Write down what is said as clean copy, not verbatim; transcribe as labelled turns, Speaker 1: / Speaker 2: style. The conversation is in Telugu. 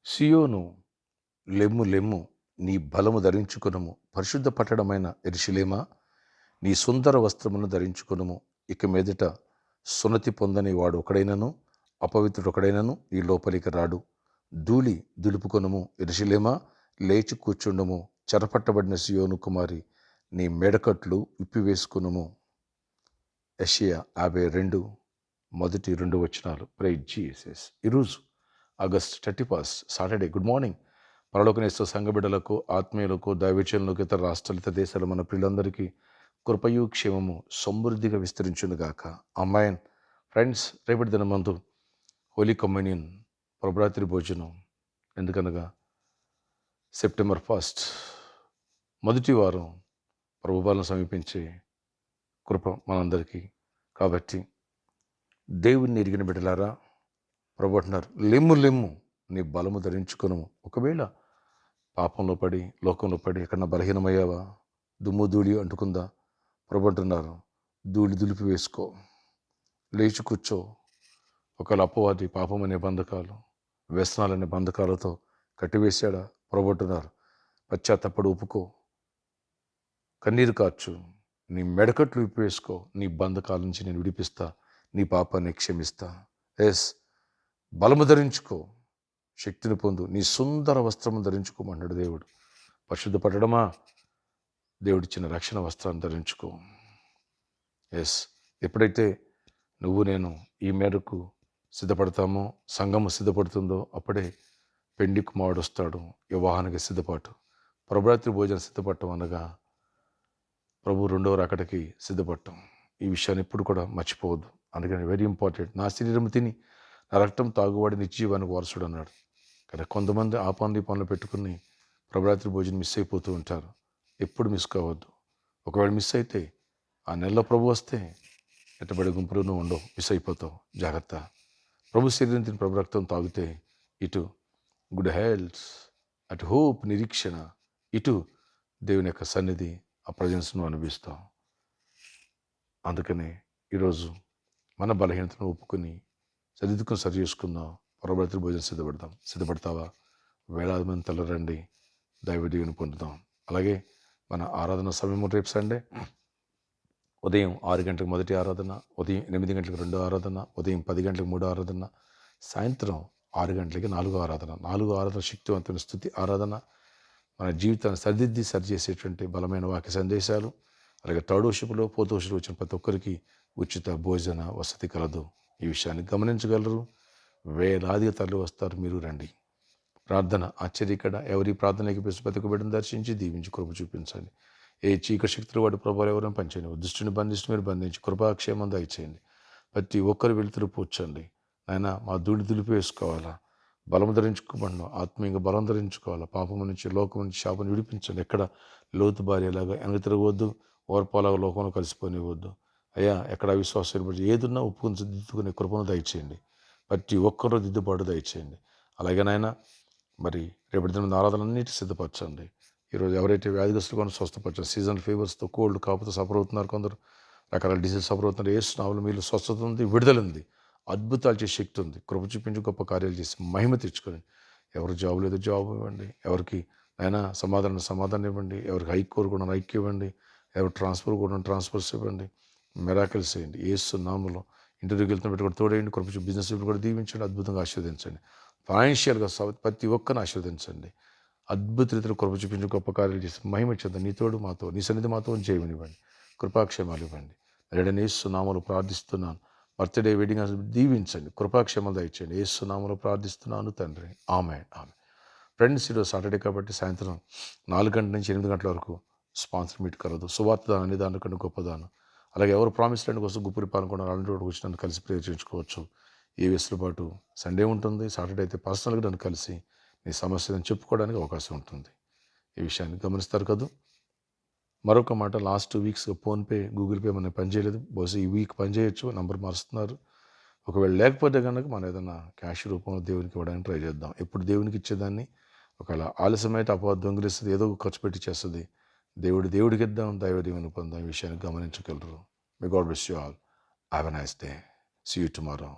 Speaker 1: సియోను, లెమ్ము లెమ్ము, నీ బలము ధరించుకొనుము. పరిశుద్ధ పట్టణమైన యెరూషలేమా, నీ సుందర వస్త్రమును ధరించుకొనుము. ఇక మీదట సున్నతి పొందని వాడు ఒకడైనను, అపవిత్రుడొకడైనను ఈ లోపలికి రాడు. ధూళి దులుపుకొనుము. యెరూషలేమా, లేచి కూర్చుండుము. చెరపట్టబడిన సియోను కుమారి, నీ మెడకట్లు విప్పివేసుకొనుము. యెషయా 52 మొదటి 2 వచనాలు. Praise Jesus. ఈరోజు ఆగస్ట్ 31 సాటర్డే. Good morning. పరలోకనేస్తూ సంఘబిడ్డలకు, ఆత్మీయులకు, దైవజనులకు, ఇతర రాష్ట్రాలు, ఇతర దేశాలు మన పిల్లలందరికీ కృపయు క్షేమము సమృద్ధిగా విస్తరించునుగాక. అమ్మాయిన్ ఫ్రెండ్స్, రేపటి దినమందు హోలీ కమ్యూనియన్ ప్రభరాత్రి భోజనం. ఎందుకనగా సెప్టెంబర్ 1 మొదటి వారం ప్రభుపాలను సమీపించే కృప మనందరికీ. కాబట్టి దేవుణ్ణి ఎరిగిన బిడ్డలారా, ప్రభు అంటున్నారు, లెమ్ము లెమ్ము, నీ బలము ధరించుకొనుము. ఒకవేళ పాపంలో పడి, లోకంలో పడి ఎక్కడన్నా బలహీనమయ్యావా, దుమ్ము ధూళి అంటుకుందా, ప్రభు అంటున్నారు, ధూళి దులిపి వేసుకో, లేచి కూర్చో. ఒకవేళ అపవాది పాపం అనే బంధకాలు, వ్యసనాలనే బంధకాలతో కట్టివేశాడా, ప్రభు అంటున్నారు, పశ్చాత్తపడి ఒప్పుకో, కన్నీరు కార్చు, నీ మెడకట్లు విప్పివేసుకో, నీ బంధకాల నుంచి నేను విడిపిస్తా, నీ పాపాన్ని క్షమిస్తా. ఎస్, బలము ధరించుకో, శక్తిని పొందు, నీ సుందర వస్త్రము ధరించుకోమన్నాడు దేవుడు. పరిశుద్ధ పట్టడమా, దేవుడిచ్చిన రక్షణ వస్త్రాన్ని ధరించుకో. ఎస్, ఎప్పుడైతే నువ్వు నేను ఈ మేరకు సిద్ధపడతామో, సంఘము సిద్ధపడుతుందో, అప్పుడే పెండి కుమారుడు వస్తాడు. వివాహానికి సిద్ధపాటు, ప్రభరాత్రి భోజనం సిద్ధపడటం అనగా ప్రభు రెండవ రాకడకి సిద్ధపడటం. ఈ విషయాన్ని ఎప్పుడు కూడా మర్చిపోవద్దు. అందుకని వెరీ ఇంపార్టెంట్. నా శరీరం తిని నా రక్తం తాగువాడి నిత్యజీవానికి వారసుడు అన్నాడు. కానీ కొంతమంది ఆ పనులు ఈ పనులు పెట్టుకుని ప్రభరాత్రి భోజనం మిస్ అయిపోతూ ఉంటారు. ఎప్పుడు మిస్ కావద్దు. ఒకవేళ మిస్ అయితే ఆ నెలలో ప్రభు వస్తే ఎట్టబడి గుంపులు నువ్వు ఉండవు, మిస్ అయిపోతావు. జాగ్రత్త. ప్రభు శరీరం తిని ప్రభు రక్తం తాగితే ఇటు గుడ్ హెల్త్, అటు హోప్, నిరీక్షణ, ఇటు దేవుని యొక్క సన్నిధి, ఆ ప్రజెన్స్ను అనుభవిస్తాం. అందుకనే ఈరోజు మన బలహీనతను ఒప్పుకొని సరిదిద్దుకుని సరి చేసుకుందాం. ప్రభరాత్రి భోజనం సిద్ధపడతాం. సిద్ధపడతావా? వేలాది మంది తలరండి, దైవ దీవెని పొందుతాం. అలాగే మన ఆరాధన సమయం రేపు సండే ఉదయం 6 గంటలకు మొదటి ఆరాధన, ఉదయం 8 గంటలకు 2 ఆరాధన, ఉదయం 10 గంటలకు 3 ఆరాధన, సాయంత్రం 6 గంటలకి 4 ఆరాధన. 4 ఆరాధన శక్తివంతమైన స్తుతి ఆరాధన, మన జీవితాన్ని సరిదిద్ది సరిచేసేటువంటి బలమైన వాక్య సందేశాలు. అలాగే థర్డ్ ఫోర్త్ వచ్చిన ప్రతి ఒక్కరికి ఉచిత భోజన వసతి కలదు. ఈ విషయాన్ని గమనించగలరు. వేలాదిగా తరలి వస్తారు. మీరు రండి. ప్రార్థన ఆశ్చర్యకడ. ఎవరి ప్రార్థనకి ప్రతి బిడ్డను దర్శించి దీవించి కృప చూపించండి. ఏ చీకటి శక్తులు వాడి ప్రభావం ఎవరైనా పనిచేయండి. దుష్టుని బంధించి మీరు బంధించి కృపాక్షేమం దయచేయండి. ప్రతి ఒక్కరు వెలుతురు పూడ్చండి. ఆయన మా ధూళి దులిపి వేసుకోవాలా, బలం ధరించుకోమన్నాం, ఆత్మీయంగా బలం ధరించుకోవాలా, పాపం నుంచి, లోకం నుంచి, శాపం విడిపించండి. ఎక్కడ లోతు భార్యలాగా వెనక తిరగవద్దు, ఓర్పాలాగా లోకంలో కలిసిపోనివద్దు. అయ్యా, ఎక్కడ అవిశ్వాసం ఏదున్నా ఒప్పుకొని దిద్దుకునే కృపను దయచేయండి. ప్రతి ఒక్కరూ దిద్దుబాటు దయచేయండి. అలాగే నాయన, మరి రేపటి దిన ఆరాధనలన్నిటి సిద్ధపరచండి. ఈరోజు ఎవరైతే వ్యాధిగ్రస్తులు కొన్ని స్వస్థపరచండి. సీజనల్ ఫీవర్స్తో, కోల్డ్ కాపుతో సఫర్ అవుతున్నారు, కొందరు రకరకాల డిసీజ్ సఫర్ అవుతున్నారు. ఏ స్నావులు మీరు స్వస్థత ఉంది, విడుదల ఉంది, అద్భుతాలు చేసే శక్తి ఉంది. కృప చూపించి గొప్ప కార్యాలు చేసి మహిమ తెచ్చుకొని, ఎవరు జాబ్ లేదు జాబ్ ఇవ్వండి, ఎవరికి అయినా సమాధానం ఇవ్వండి, ఎవరికి హైక్ కోరుకున్న హైక్ ఇవ్వండి, ఎవరు ట్రాన్స్ఫర్ కూడా ట్రాన్స్ఫర్స్ ఇవ్వండి, మెరాకిల్స్ చేయండి. యేసు నామములో ఇంటర్వ్యూకి వెళ్తున్న పెట్టి కూడా తోడేయండి. కృప బిజినెస్ కూడా దీవించండి, అద్భుతంగా ఆశీర్వదించండి. ఫైనాన్షియల్గా ప్రతి ఒక్కరిని ఆశీర్వదించండి. అద్భుత రీతిలో కృప చూపించి గొప్ప కార్యాలు చేసి మహిమ చెందండి. నీ తోడు మాతో, నీ సన్నిధి మాతో చేయమనివ్వండి. కృపాక్షేమాలు ఇవ్వండి. యేసు నామములో ప్రార్థిస్తున్నాను. బర్త్డే వెడ్డింగ్ దీవించండి, కృపాక్షేమాలు దయచేయండి. యేసు నామములో ప్రార్థిస్తున్నాను తండ్రి. ఆమేన్. ఫ్రెండ్స్, ఈరోజు సాటర్డే కాబట్టి సాయంత్రం 4 గంటల నుంచి 8 గంటల వరకు స్పాన్సర్ మీట్ కలదు. సువార్త దానం అనే దానికంటే గొప్పదానం. అలాగే ఎవరు ప్రామిస్ ల్యాండ్ కోసం గుప్పరి పాలనుకున్న అలాంటి వాడు వచ్చి నన్ను కలిసి ప్రేయర్ చేయించుకోవచ్చు. ఏ వెసులుబాటు సండే ఉంటుంది. సాటర్డే అయితే పర్సనల్గా నన్ను కలిసి నీ సమస్యలను చెప్పుకోవడానికి అవకాశం ఉంటుంది. ఈ విషయాన్ని గమనిస్తారు కదా. మరొక మాట, లాస్ట్ 2 వీక్స్గా ఫోన్పే, గూగుల్ పే మన పనిచేయలేదు. బహుశా ఈ వీక్ పనిచేయచ్చు, నంబర్ మారుస్తున్నారు. ఒకవేళ లేకపోతే కనుక మనం ఏదైనా క్యాష్ రూపంలో దేవునికి ఇవ్వడానికి ట్రై చేద్దాం. ఎప్పుడు దేవునికి ఇచ్చేదాన్ని ఒకవేళ ఆలస్యమైతే అపవాదం దొంగిలిస్తుంది, ఏదో ఖర్చు పెట్టి చేస్తుంది. దేవుడికి ఇద్దాం, దైవ దీవెన పొందాం. ఈ విషయాన్ని గమనించగలరు. May God bless you all. Have a nice day. See you tomorrow.